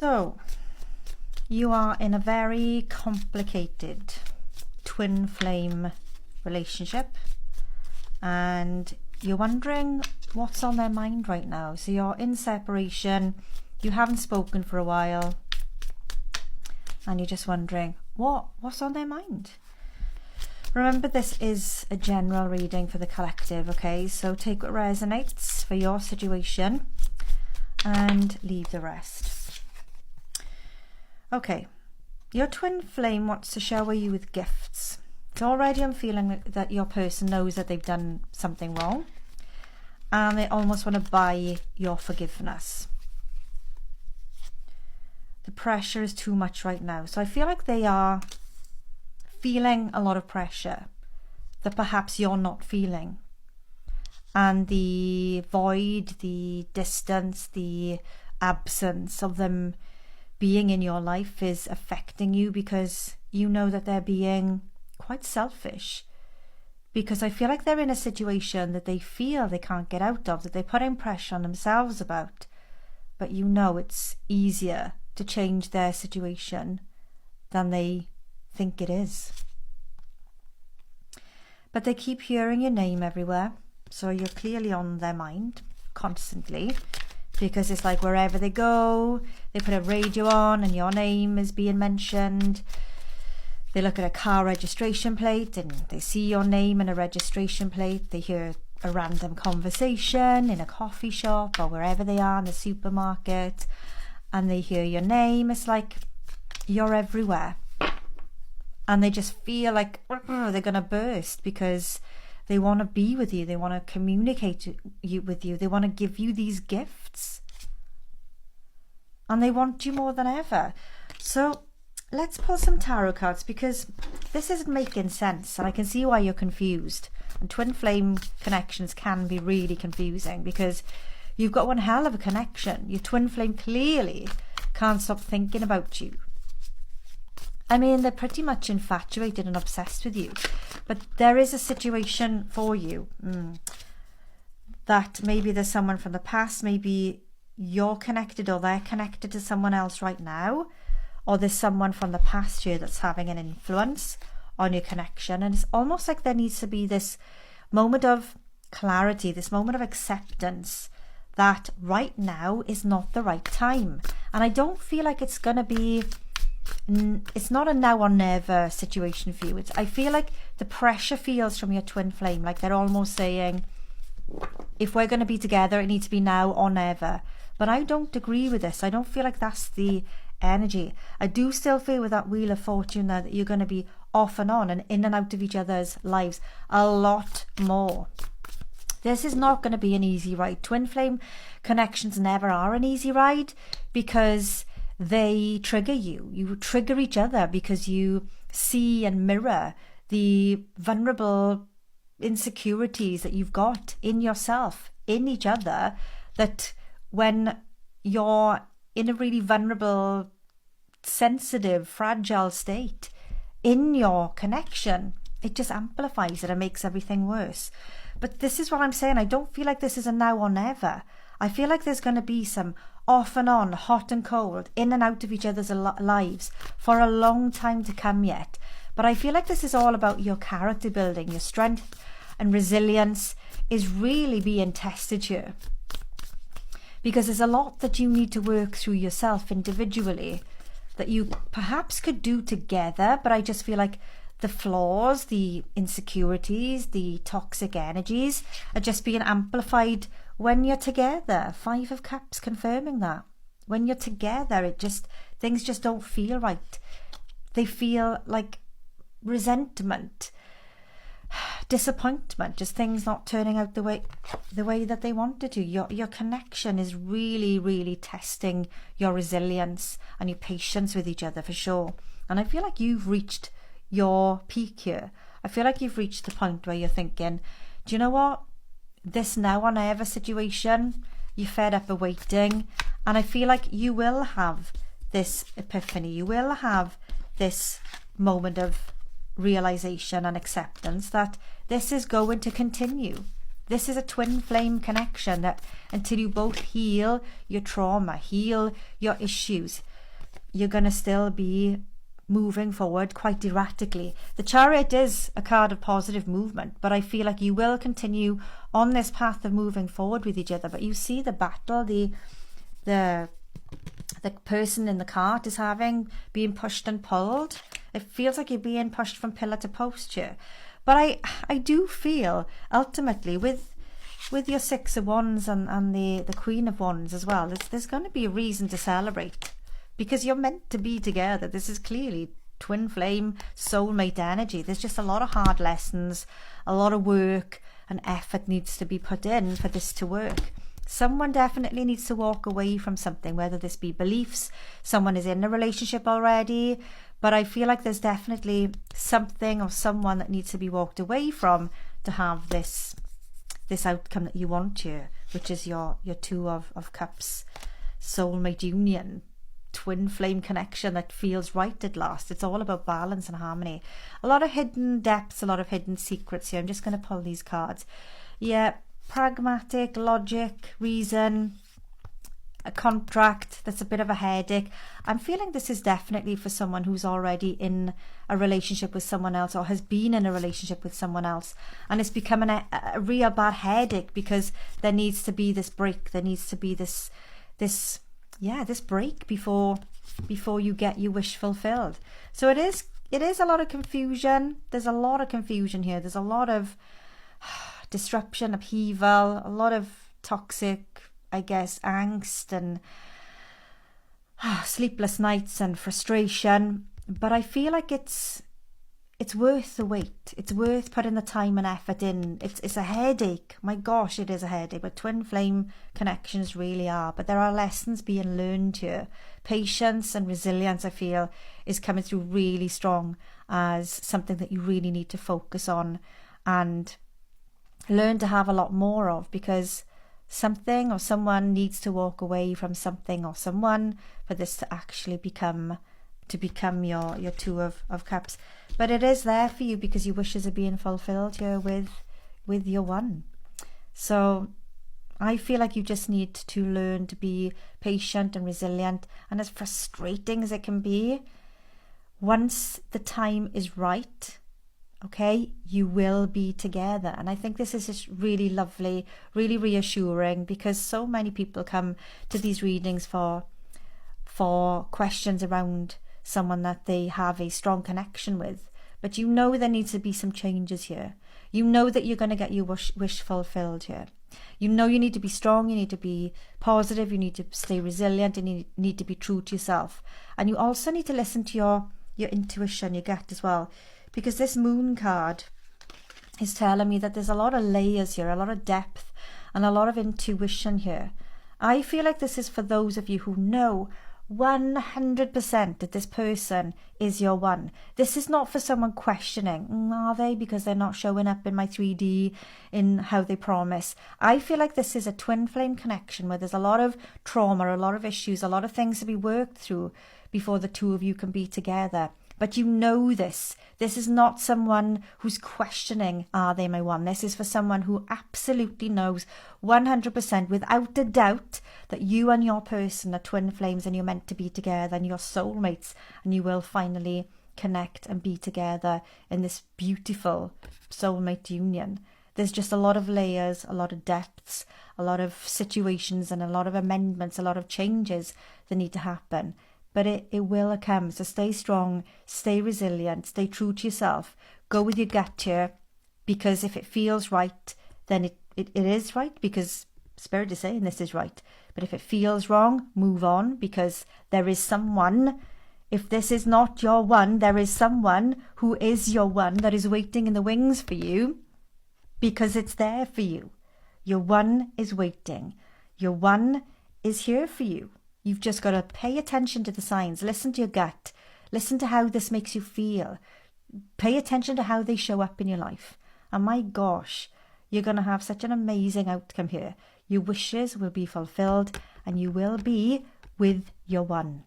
So, you are in a very complicated twin flame relationship and you're wondering what's on their mind right now. So you're in separation, you haven't spoken for a while, and you're just wondering what's on their mind. Remember, this is a general reading for the collective, okay? So take what resonates for your situation and leave the rest. Okay, your twin flame wants to shower you with gifts. So already I'm feeling that your person knows that they've done something wrong and they almost want to buy your forgiveness. The pressure is too much right now. So I feel like they are feeling a lot of pressure that perhaps you're not feeling. And the void, the distance, the absence of them being in your life is affecting you because you know that they're being quite selfish. Because I feel like they're in a situation that they feel they can't get out of, that they're putting pressure on themselves about. But you know it's easier to change their situation than they think it is. But they keep hearing your name everywhere, so you're clearly on their mind constantly, because it's like wherever they go, they put a radio on and your name is being mentioned. They look at a car registration plate and they see your name in a registration plate. They hear a random conversation in a coffee shop or wherever they are in the supermarket, and they hear your name. It's like you're everywhere. And they just feel like they're going to burst because they want to be with you. They want to communicate with you. They want to give you these gifts. And they want you more than ever. So let's pull some tarot cards because this isn't making sense. And I can see why you're confused. And twin flame connections can be really confusing because you've got one hell of a connection. Your twin flame clearly can't stop thinking about you. I mean, they're pretty much infatuated and obsessed with you. But there is a situation for you that maybe there's someone from the past, maybe you're connected or they're connected to someone else right now, or there's someone from the past year that's having an influence on your connection. And it's almost like there needs to be this moment of clarity, this moment of acceptance that right now is not the right time. And I don't feel like it's going to be... It's not a now or never situation for you. I feel like the pressure feels from your twin flame, like they're almost saying, if we're going to be together, it needs to be now or never. But I don't agree with this. I don't feel like that's the energy. I do still feel with that Wheel of Fortune there that you're going to be off and on and in and out of each other's lives a lot more. This is not going to be an easy ride. Twin flame connections never are an easy ride because they trigger you. You trigger each other because you see and mirror the vulnerable insecurities that you've got in yourself, in each other, that when you're in a really vulnerable, sensitive, fragile state in your connection, it just amplifies it and makes everything worse. But this is what I'm saying. I don't feel like this is a now or never. I feel like there's going to be some off and on, hot and cold, in and out of each other's lives for a long time to come yet. But I feel like this is all about your character building. Your strength and resilience is really being tested here. Because there's a lot that you need to work through yourself individually that you perhaps could do together. But I just feel like the flaws, the insecurities, the toxic energies are just being amplified when you're together. 5 of Cups confirming that. When you're together, things just don't feel right. They feel like resentment, disappointment, just things not turning out the way that they wanted to. Your connection is really, really testing your resilience and your patience with each other for sure. And I feel like you've reached your peak here. I feel like you've reached the point where you're thinking, do you know what? This now or never situation, you're fed up of waiting. And I feel like you will have this epiphany. You will have this moment of realization and acceptance that this is going to continue. This is a twin flame connection that until you both heal your trauma, heal your issues, you're going to still be moving forward quite erratically. The Chariot is a card of positive movement, but I feel like you will continue on this path of moving forward with each other. But you see the battle, the person in the cart is having, being pushed and pulled. It feels like you're being pushed from pillar to post here. But I do feel ultimately with your Six of Wands and the Queen of Wands as well, there's going to be a reason to celebrate, because you're meant to be together. This is clearly twin flame, soulmate energy. There's just a lot of hard lessons, a lot of work and effort needs to be put in for this to work. Someone definitely needs to walk away from something, whether this be beliefs, someone is in a relationship already, but I feel like there's definitely something or someone that needs to be walked away from to have this outcome that you want here, which is your Two of Cups, soulmate union, twin flame connection that feels right at last. It's all about balance and harmony. A lot of hidden depths, a lot of hidden secrets here. I'm just going to pull these cards. Yeah, pragmatic, logic, reason, a contract that's a bit of a headache. I'm feeling this is definitely for someone who's already in a relationship with someone else or has been in a relationship with someone else, and it's becoming a real bad headache because there needs to be this break. There needs to be this break before you get your wish fulfilled. So it is a lot of confusion. There's a lot of confusion here. There's a lot of disruption, upheaval, a lot of toxic, I guess, angst and sleepless nights and frustration. But I feel like it's worth the wait. It's worth putting the time and effort in. It's a headache. My gosh, it is a headache. But twin flame connections really are. But there are lessons being learned here. Patience and resilience, I feel, is coming through really strong as something that you really need to focus on and learn to have a lot more of, because something or someone needs to walk away from something or someone for this to actually become your Two of Cups. But it is there for you because your wishes are being fulfilled here with your one. So I feel like you just need to learn to be patient and resilient, and as frustrating as it can be, once the time is right, okay, you will be together. And I think this is just really lovely, really reassuring, because so many people come to these readings for questions around someone that they have a strong connection with. But you know there needs to be some changes here. You know that you're going to get your wish fulfilled here. You know you need to be strong, you need to be positive, you need to stay resilient, and you need to be true to yourself. And you also need to listen to your intuition, your gut as well. Because this Moon card is telling me that there's a lot of layers here, a lot of depth and a lot of intuition here. I feel like this is for those of you who know 100% that this person is your one. This is not for someone questioning, are they, because they're not showing up in my 3D in how they promise. I feel like this is a twin flame connection where there's a lot of trauma, a lot of issues, a lot of things to be worked through before the two of you can be together. But you know this. This is not someone who's questioning, are they my one? This is for someone who absolutely knows 100% without a doubt that you and your person are twin flames and you're meant to be together and you're soulmates, and you will finally connect and be together in this beautiful soulmate union. There's just a lot of layers, a lot of depths, a lot of situations and a lot of amendments, a lot of changes that need to happen. But it will come. So stay strong, stay resilient, stay true to yourself. Go with your gut here, because if it feels right, then it is right, because Spirit is saying this is right. But if it feels wrong, move on, because there is someone. If this is not your one, there is someone who is your one that is waiting in the wings for you, because it's there for you. Your one is waiting. Your one is here for you. You've just got to pay attention to the signs, listen to your gut, listen to how this makes you feel, pay attention to how they show up in your life. And my gosh, you're going to have such an amazing outcome here. Your wishes will be fulfilled and you will be with your one.